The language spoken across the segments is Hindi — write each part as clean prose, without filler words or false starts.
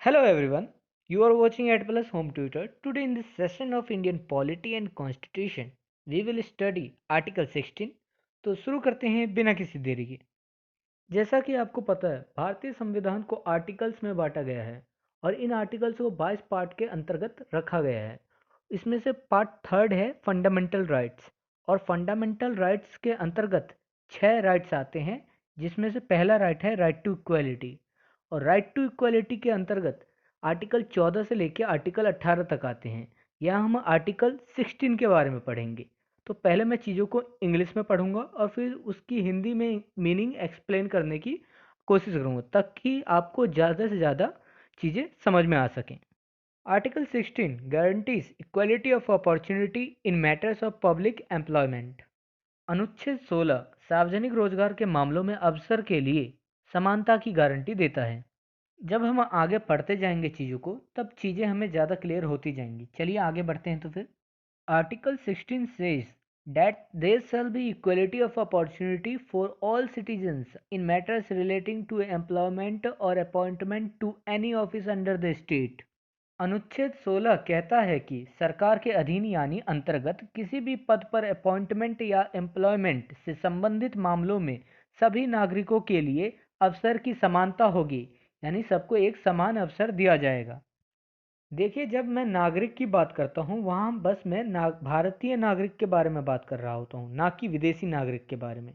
Hello everyone, you are watching at Plus Home Tutor. Today in this session of Indian Polity and Constitution, we will study Article 16. तो शुरू करते हैं बिना किसी देरी के। जैसा कि आपको पता है, भारतीय संविधान को आर्टिकल्स में बांटा गया है और इन आर्टिकल्स को 22 पार्ट के अंतर्गत रखा गया है। इसमें से पार्ट थर्ड है फंडामेंटल राइट्स, और फंडामेंटल राइट्स के अंतर्गत 6 राइट्स आते हैं, जिसमें से पहला राइट है राइट टू इक्वालिटी। और राइट टू इक्वालिटी के अंतर्गत आर्टिकल 14 से लेकर आर्टिकल 18 तक आते हैं। यहाँ हम आर्टिकल 16 के बारे में पढ़ेंगे। तो पहले मैं चीज़ों को इंग्लिश में पढ़ूंगा और फिर उसकी हिंदी में मीनिंग एक्सप्लेन करने की कोशिश करूंगा, ताकि आपको ज़्यादा से ज़्यादा चीज़ें समझ में आ सकें। Article 16 guarantees equality of opportunity in matters of public employment. अनुच्छेद 16 सार्वजनिक रोजगार के मामलों में अवसर के लिए समानता की गारंटी देता है। जब हम आगे पढ़ते जाएंगे चीज़ों को, तब चीज़ें हमें ज़्यादा क्लियर होती जाएंगी। चलिए आगे बढ़ते हैं। तो फिर Article 16 says that there shall be equality of opportunity for all citizens in matters relating to employment or appointment to any office under the state. अनुच्छेद 16 कहता है कि सरकार के अधीन यानी अंतर्गत किसी भी पद पर अपॉइंटमेंट या एम्प्लॉयमेंट से संबंधित मामलों में सभी नागरिकों के लिए अवसर की समानता होगी, यानी सबको एक समान अवसर दिया जाएगा। देखिए, जब मैं नागरिक की बात करता हूँ, वहाँ बस मैं भारतीय नागरिक के बारे में बात कर रहा होता हूँ, ना कि विदेशी नागरिक के बारे में।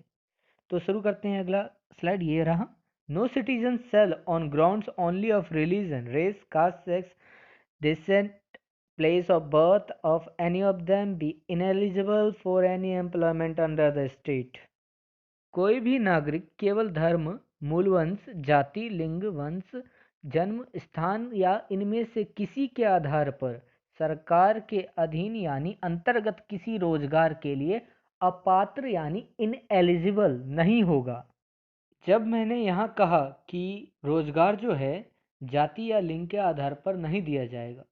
तो शुरू करते हैं। अगला स्लाइड ये रहा। No citizen shall on grounds only of religion, race, caste, sex, descent, place of birth of any of them be ineligible for any employment under the state. कोई भी नागरिक केवल धर्म, मूल वंश, जाति, लिंग, वंश, जन्म स्थान या इनमें से किसी के आधार पर सरकार के अधीन यानी अंतर्गत किसी रोजगार के लिए अपात्र यानी इनएलिजिबल नहीं होगा। जब मैंने यहाँ कहा कि रोजगार जो है जाति या लिंग के आधार पर नहीं दिया जाएगा,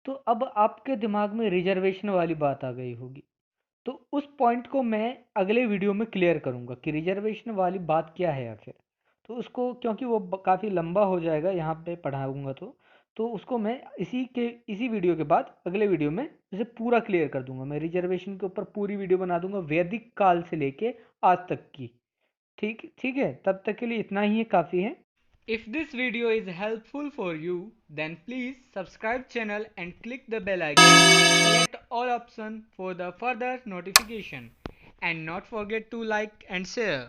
तो अब आपके दिमाग में रिजर्वेशन वाली बात आ गई होगी। तो उस पॉइंट को मैं अगले वीडियो में क्लियर करूंगा कि रिजर्वेशन वाली बात क्या है आखिर। तो उसको, क्योंकि वो काफ़ी लंबा हो जाएगा यहाँ पे पढ़ाऊंगा, तो उसको मैं इसी वीडियो के बाद अगले वीडियो में इसे पूरा क्लियर कर दूंगा। मैं रिजर्वेशन के ऊपर पूरी वीडियो बना दूंगा, वैदिक काल से लेके आज तक की। ठीक ठीक है, तब तक के लिए इतना ही काफ़ी है। If this video is helpful for you, then please subscribe channel and click the bell icon. Select all option for the further notification and not forget to like and share.